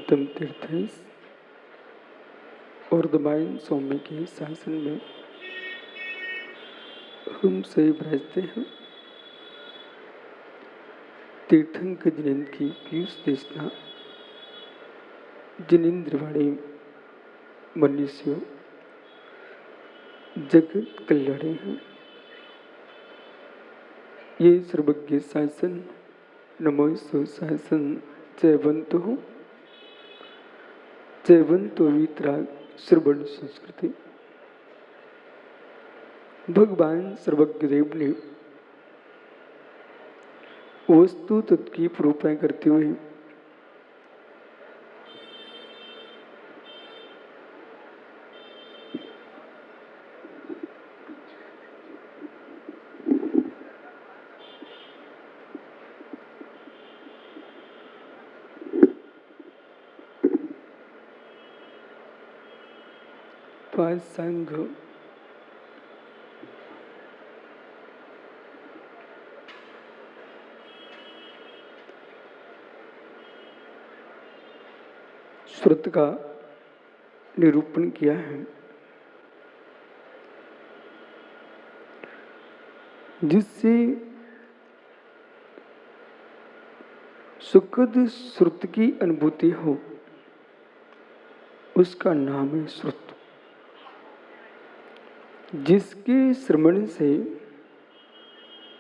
उत्तम तीर्थ और दबाइन स्वामी के शासन में हम से भ्रजते हैं। तीर्थंक जिनेन्द्र की पीयूष देशना जिनेन्द्रवाणी मनुष्यों जगत कल्याणे हैं। ये सर्वज्ञ शासन नमोस्तु शासन जयवंतो वीतराग श्रवण संस्कृति। भगवान सर्वज्ञ देव ने वस्तु तत्व की प्रूपाएं करते हुए पांच संघ श्रुत का निरूपण किया है, जिससे सुखद श्रुत की अनुभूति हो, उसका नाम है श्रुत। जिसके श्रवण से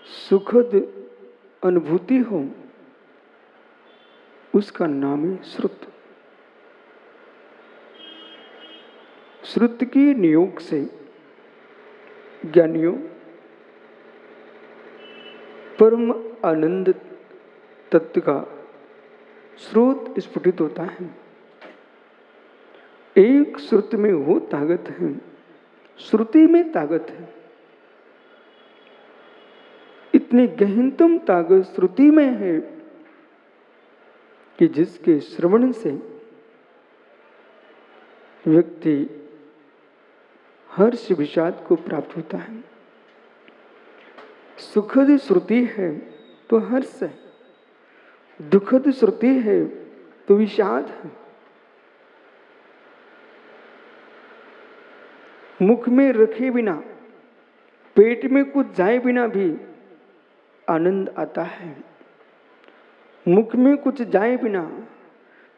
सुखद अनुभूति हो, उसका नाम है श्रुत। श्रुत के नियोग से ज्ञानियों परम आनंद तत्व का स्रोत स्फुटित होता है। एक श्रुत में वो ताकत है, श्रुति में ताकत है। इतनी गहनतम ताकत श्रुति में है कि जिसके श्रवण से व्यक्ति हर्ष विषाद को प्राप्त होता है। सुखद श्रुति है तो हर्ष है, दुखद श्रुति है तो विषाद है। मुख में रखे बिना, पेट में कुछ जाए बिना भी आनंद आता है। मुख में कुछ जाए बिना,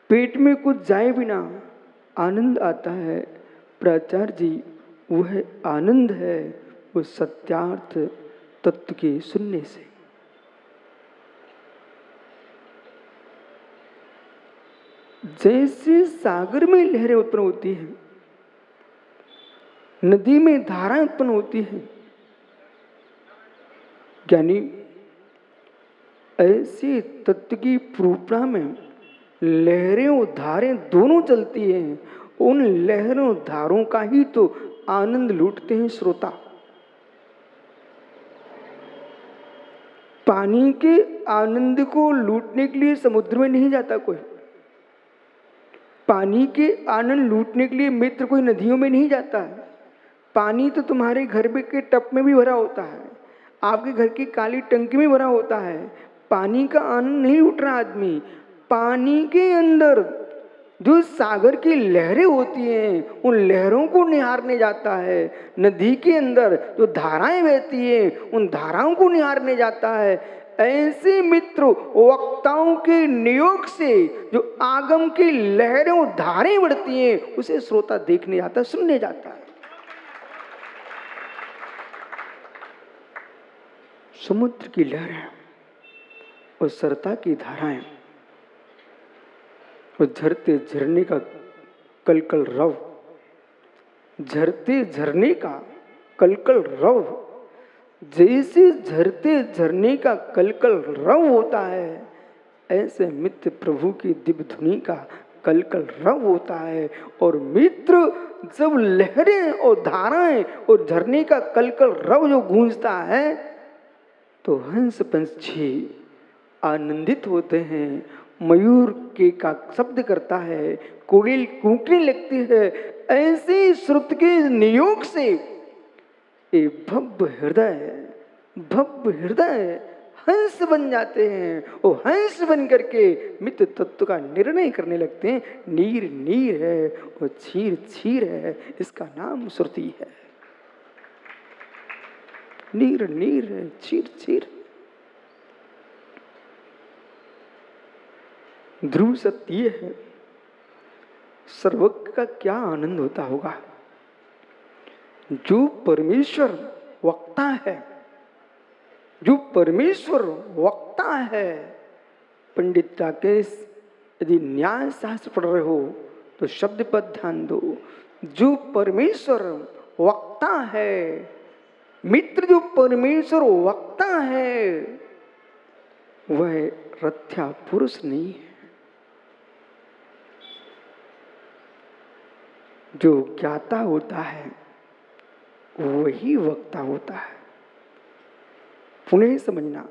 पेट में कुछ जाए बिना आनंद आता है। प्राचार्य जी, वह आनंद है वो सत्यार्थ तत्व के सुनने से। जैसे सागर में लहरें उत्पन्न होती हैं, नदी में धाराएं उत्पन्न होती हैं, यानी ऐसे तत्व की प्रूपणा में लहरें और धारें दोनों चलती हैं। उन लहरों धारों का ही तो आनंद लूटते हैं श्रोता। पानी के आनंद को लूटने के लिए समुद्र में नहीं जाता कोई। पानी के आनंद लूटने के लिए मित्र कोई नदियों में नहीं जाता है। पानी तो तुम्हारे घर के टप में भी भरा होता है, आपके घर की काली टंकी में भरा होता है। पानी का आनंद नहीं उठ रहा आदमी। पानी के अंदर जो सागर की लहरें होती हैं, उन लहरों को निहारने जाता है। नदी के अंदर जो धाराएं बहती हैं, उन धाराओं को निहारने जाता है। ऐसे मित्र वक्ताओं के नियोग से जो आगम की लहरें धारें बढ़ती हैं, उसे श्रोता देखने जाता है, सुनने जाता है। समुद्र की लहरें और सरता की धाराएं और झरते झरने का कलकल रव, झरते झरने का कलकल रव, जैसे झरते झरने का कलकल रव होता है, ऐसे मित्र प्रभु की दिव्य धुनी का कलकल रव होता है। और मित्र जब लहरें और धाराएं और झरने का कलकल रव जो गूंजता है, तो हंस पंछी आनंदित होते हैं। मयूर के का शब्द करता है, कोयल कूकने लगती है। ऐसे श्रुत के नियोग से भव्य हृदय हंस बन जाते हैं। वो हंस बन करके मित्र तत्व का निर्णय करने लगते हैं। नीर नीर है, वो छीर छीर है, इसका नाम श्रुति है। नीर नीर है, छीर छीर। ध्रुव सत्य ये है, सर्वज्ञ का क्या आनंद होता होगा। जो परमेश्वर वक्ता है, जो परमेश्वर वक्ता है। पंडित राकेश, यदि न्याय शास्त्र पढ़ रहे हो तो शब्द पर ध्यान दो। जो परमेश्वर वक्ता है, मित्र जो परमेश्वर वक्ता है, वह रथ्या पुरुष नहीं है। जो ज्ञाता होता है वही वक्ता होता है। पुनः समझना,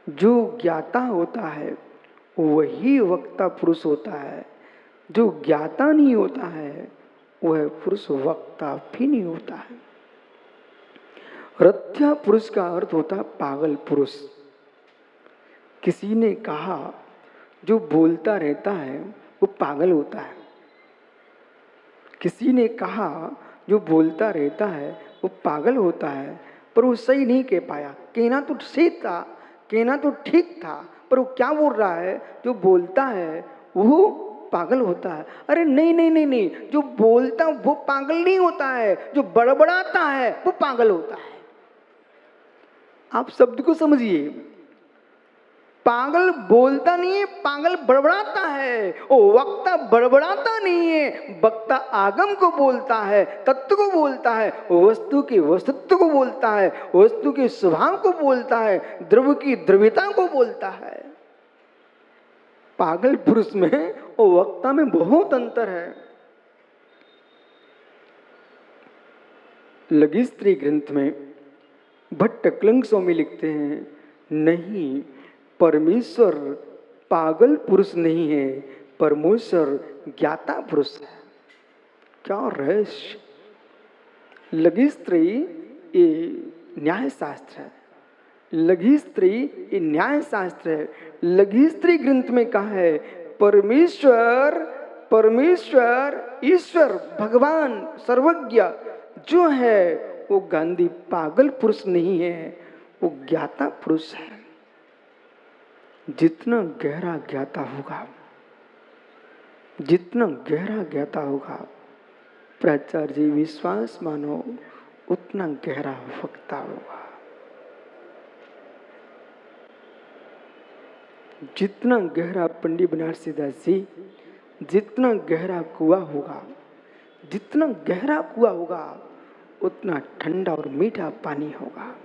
जो ज्ञाता होता है वही वक्ता पुरुष होता है। जो ज्ञाता नहीं होता है वह पुरुष वक्ता भी नहीं होता है। रथ्या पुरुष का अर्थ होता है पागल पुरुष। किसी ने कहा जो बोलता रहता है वो पागल होता है। किसी ने कहा जो बोलता रहता है वो पागल होता है, पर वो सही नहीं कह पाया। कहना तो सही था, कहना तो ठीक था, पर वो क्या बोल रहा है, जो बोलता है वो पागल होता है। अरे नहीं नहीं नहीं नहीं, जो बोलता वो पागल नहीं होता है, जो बड़बड़ाता है वो पागल होता है। आप शब्द को समझिए, पागल बोलता नहीं है, पागल बड़बड़ाता है। ओ वक्ता बड़बड़ाता नहीं है, वक्ता आगम को बोलता है, तत्व को बोलता है, वस्तु के वस्तुत्व को बोलता है, वस्तु के स्वभाव को बोलता है, द्रव्य की द्रव्यता को बोलता है। पागल पुरुष में और वक्ता में बहुत अंतर है। लघिस्त्री ग्रंथ में भट्ट क्लंग स्वामी लिखते हैं, नहीं, परमेश्वर पागल पुरुष नहीं है, परमेश्वर ज्ञाता पुरुष है। क्या रहस्य। लघिस्त्री ये न्याय शास्त्र है। लघिस्त्री ये न्याय शास्त्र है। लघिस्त्री ग्रंथ में कहा है परमेश्वर, परमेश्वर ईश्वर भगवान सर्वज्ञ जो है वो गांधी पागल पुरुष नहीं है, वो ज्ञाता पुरुष है। जितना गहरा ज्ञाता होगा, जितना गहरा ज्ञाता होगा, प्राचार्य जी विश्वास मानो, उतना गहरा वक्ता होगा। जितना गहरा पंडित बनारसी दास जी, जितना गहरा कुआं होगा, जितना गहरा कुआं होगा उतना ठंडा और मीठा पानी होगा।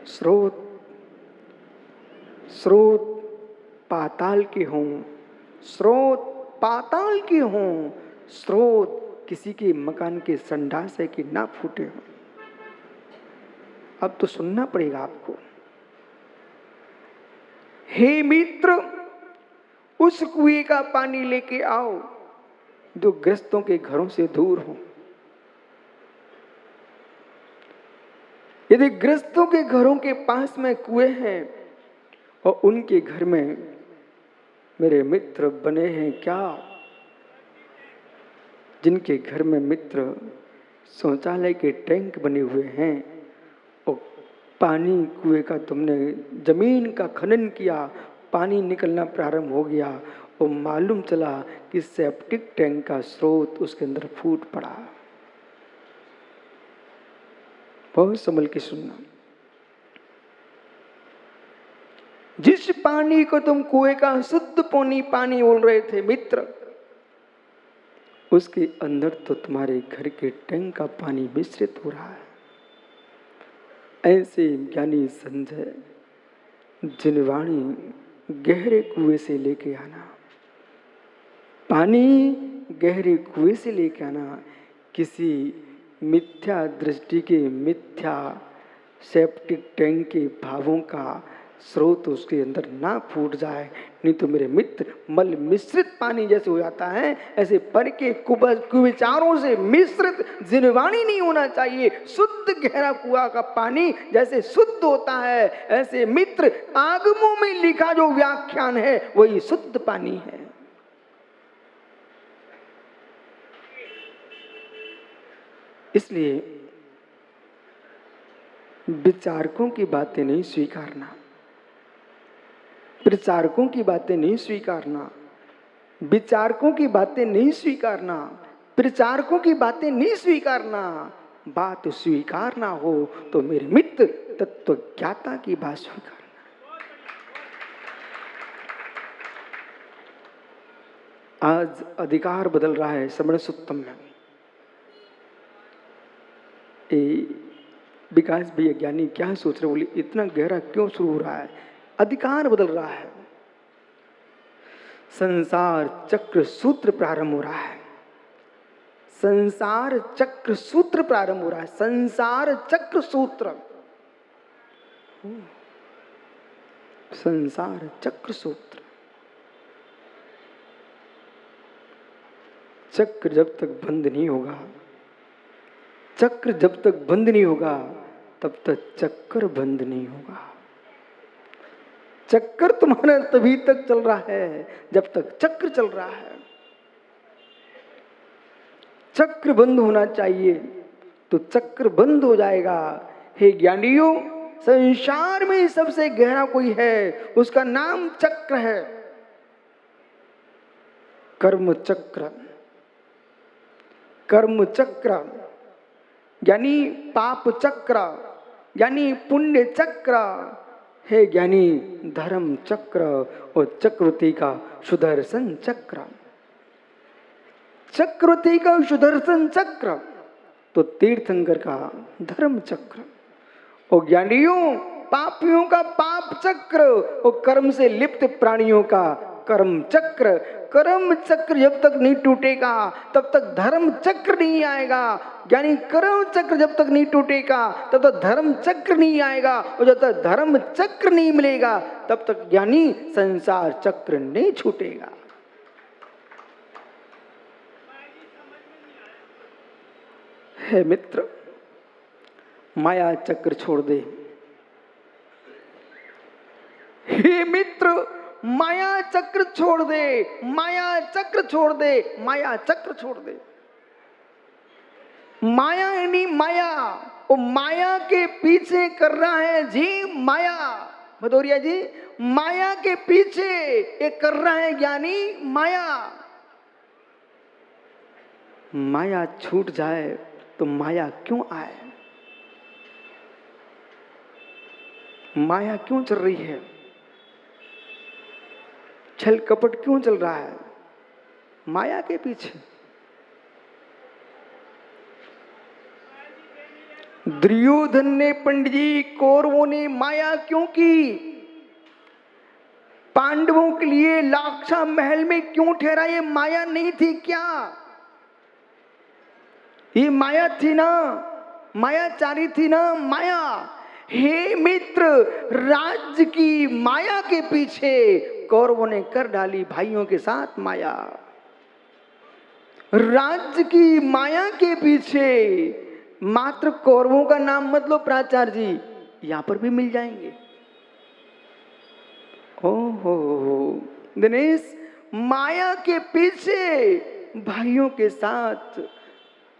स्रोत स्रोत पाताल के हों, स्रोत पाताल के हों, स्रोत किसी के मकान के संडास के ना फूटे हों। अब तो सुनना पड़ेगा आपको। हे मित्र, उस कुएं का पानी लेके आओ जो ग्रस्तों के घरों से दूर हो। यदि ग्रस्तों के घरों के पास में कुएं हैं और उनके घर में मेरे मित्र बने हैं क्या, जिनके घर में मित्र शौचालय के टैंक बने हुए हैं और पानी कुएं का तुमने जमीन का खनन किया, पानी निकलना प्रारंभ हो गया और मालूम चला कि सेप्टिक टैंक का स्रोत उसके अंदर फूट पड़ा। बहुत संभल के सुनना। जिस पानी को तुम कुएं का शुद्ध पानी बोल रहे थे मित्र, उसके अंदर तो तुम्हारे घर के टैंक का पानी मिश्रित हो रहा है। ऐसे ज्ञानी संजय जिनवाणी गहरे कुएं से लेके आना, पानी गहरे कुएं से लेके आना, किसी मिथ्या दृष्टि के मिथ्या सेप्टिक टैंक के भावों का स्रोत उसके अंदर ना फूट जाए, नहीं तो मेरे मित्र मल मिश्रित पानी जैसे हो जाता है, ऐसे पर के कुविचारों से मिश्रित जिनवाणी नहीं होना चाहिए। शुद्ध गहरा कुआं का पानी जैसे शुद्ध होता है, ऐसे मित्र आगमों में लिखा जो व्याख्यान है वही शुद्ध पानी है। इसलिए विचारकों की बातें नहीं स्वीकारना, प्रचारकों की बातें नहीं स्वीकारना, विचारकों की बातें नहीं स्वीकारना, प्रचारकों की बातें नहीं स्वीकारना। बात स्वीकारना हो तो मेरे मित्र तत्व ज्ञाता की बात स्वीकारना। आज अधिकार बदल रहा है श्रवण सुत्तम में। विकास भैया ज्ञानी क्या सोच रहे, बोली इतना गहरा क्यों शुरू हो रहा है? अधिकार बदल रहा है, संसार चक्र सूत्र प्रारंभ हो रहा है। संसार चक्र सूत्र प्रारंभ हो रहा है, संसार चक्र सूत्र, संसार चक्र सूत्र। चक्र जब तक बंद नहीं होगा, चक्र जब तक बंद नहीं होगा तब तक चक्कर बंद नहीं होगा। चक्कर तुम्हारा तभी तक चल रहा है जब तक चक्र चल रहा है। चक्र बंद होना चाहिए तो चक्र बंद हो जाएगा। हे ज्ञानियों, संसार में सबसे गहरा कोई है, उसका नाम चक्र है। कर्म चक्र, कर्म चक्र यानी पाप चक्र, यानी पुण्य चक्र है, ज्ञानी धर्म चक्र और चक्रवर्ती का सुदर्शन चक्र। चक्रवर्ती का सुदर्शन चक्र तो तीर्थंकर का धर्म चक्र, और ज्ञानियों पापियों का पाप चक्र और कर्म से लिप्त प्राणियों का कर्म चक्र। कर्म चक्र जब तक नहीं टूटेगा तब तक धर्म चक्र नहीं आएगा, यानी कर्म चक्र जब तक नहीं टूटेगा तब तक धर्म चक्र नहीं आएगा, और जब तक धर्म चक्र नहीं मिलेगा तब तक यानी संसार चक्र नहीं छूटेगा। हे मित्र, माया चक्र छोड़ दे। हे मित्र, माया चक्र छोड़ दे, माया चक्र छोड़ दे, माया चक्र छोड़ दे। माया यानी माया, और माया के पीछे कर रहा है जी माया। भदौरिया जी, माया के पीछे ये कर रहा है ज्ञानी माया। माया छूट जाए तो माया क्यों आए? माया क्यों चल रही है? छल कपट क्यों चल रहा है? माया के पीछे। दुर्योधन ने, पंडित जी, कौरवों ने माया क्यों की? पांडवों के लिए लाक्षा महल में क्यों ठहरा? ये माया नहीं थी क्या? ये माया थी ना, मायाचारी थी ना माया। हे मित्र, राज्य की माया के पीछे कौरवों ने कर डाली भाइयों के साथ माया। राज्य की माया के पीछे मात्र कौरवों का नाम मत लो प्राचार्य जी, यहां पर भी मिल जाएंगे। ओहो दिनेश, माया के पीछे भाइयों के साथ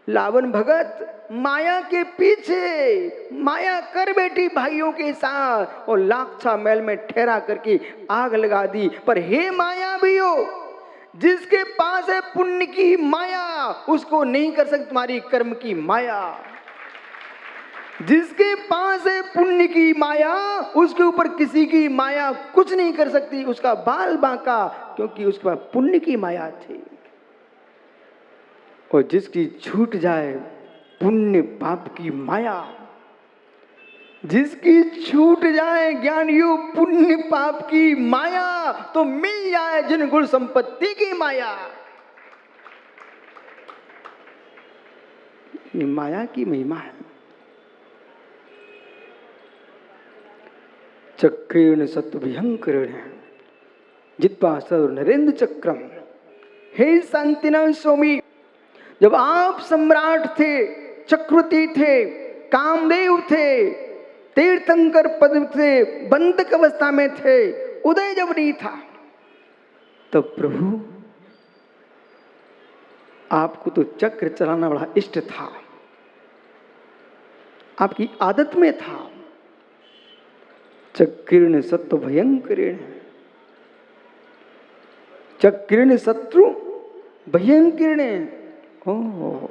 लावन भगत, माया के पीछे माया कर बैठी भाइयों के साथ और लाक्षा महल में ठहरा करके आग लगा दी। पर हे माया भी हो, जिसके पास है पुण्य की माया उसको नहीं कर सकती तुम्हारी कर्म की माया। जिसके पास है पुण्य की माया उसके ऊपर किसी की माया कुछ नहीं कर सकती, उसका बाल बांका, क्योंकि उसके पास पुण्य की माया थी। और जिसकी छूट जाए पुण्य पाप की माया, जिसकी छूट जाए ज्ञानियों पुण्य पाप की माया, तो मिल जाए जिन गुण संपत्ति की माया। माया की महिमा है। चक्रेण सत्भयंकरेण जित्वा सर नरेंद्र चक्रम। हे शांतिनाथ स्वामी, जब आप सम्राट थे, चक्रवर्ती थे, कामदेव थे, तीर्थंकर पद थे, बंधक अवस्था में थे, उदय जब नहीं था, तब प्रभु आपको तो चक्र चलाना बड़ा इष्ट था, आपकी आदत में था। चक्रेण सत्व भयंकरेण, चक्रेण शत्रु भयंकरेण। ओह,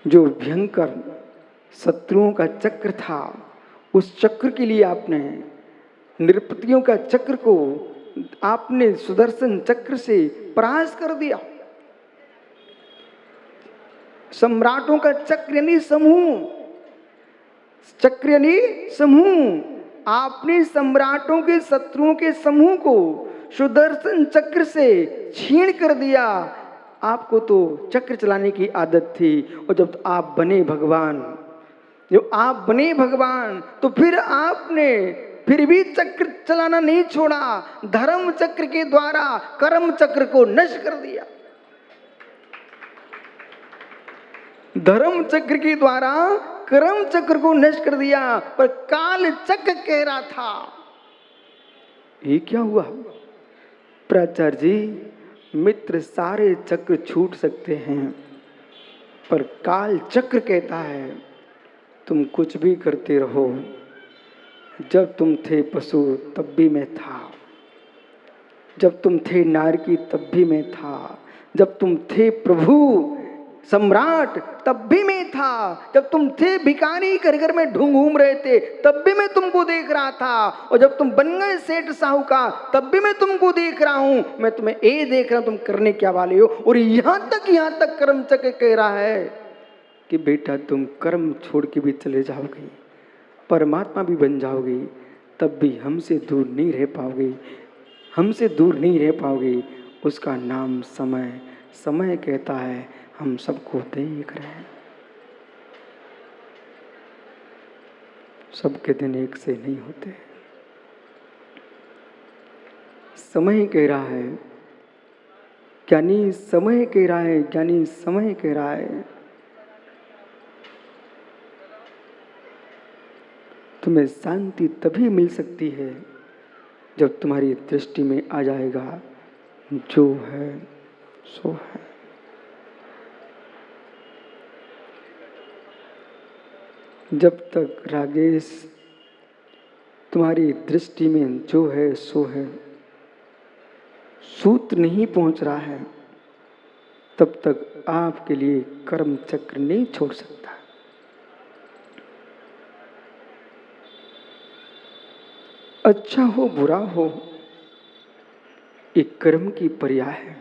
जो भयंकर शत्रुओं का चक्र था, उस चक्र के लिए आपने, नृपतियों का चक्र को आपने सुदर्शन चक्र से परास्त कर दिया। सम्राटों का चक्र यानी समूह, चक्र यानी समूह। आपने सम्राटों के शत्रुओं के समूह को सुदर्शन चक्र से छीन कर दिया। आपको तो चक्र चलाने की आदत थी, और जब आप बने भगवान, जब आप बने भगवान, तो फिर आपने फिर भी चक्र चलाना नहीं छोड़ा, धर्म चक्र के द्वारा कर्म चक्र को नष्ट कर दिया। धर्म चक्र के द्वारा कर्म चक्र को नष्ट कर दिया। पर काल चक्र कह रहा था, ये क्या हुआ प्राचार्य जी, मित्र सारे चक्र छूट सकते हैं, पर काल चक्र कहता है तुम कुछ भी करते रहो। जब तुम थे पशु तब भी मैं था, जब तुम थे नारकी तब भी मैं था, जब तुम थे प्रभु सम्राट तब भी मैं था, जब तुम थे भिखारी घर घर में घूम रहे थे तब भी मैं तुमको देख रहा था, और जब तुम बन गए सेठ साहूकार तब भी मैं तुमको देख रहा हूं। मैं तुम्हें ये देख रहा हूं तुम करने क्या वाले हो। और यहां तक कर्म चक्र कह रहा है कि बेटा तुम कर्म छोड़ के भी चले जाओगे, परमात्मा भी बन जाओगे, तब भी हमसे दूर नहीं रह पाओगे, हमसे दूर नहीं रह पाओगे। उसका नाम समय। समय कहता है हम सबको देख रहे हैं, सबके दिन एक से नहीं होते। समय कह रहा है, ज्ञानी समय कह रहा है, ज्ञानी समय कह रहा है तुम्हें शांति तभी मिल सकती है जब तुम्हारी दृष्टि में आ जाएगा जो है सो है। जब तक रागेश तुम्हारी दृष्टि में जो है सो है सूत्र नहीं पहुंच रहा है, तब तक आपके लिए कर्म चक्र नहीं छोड़ सकता। अच्छा हो बुरा हो, एक कर्म की पर्याय है।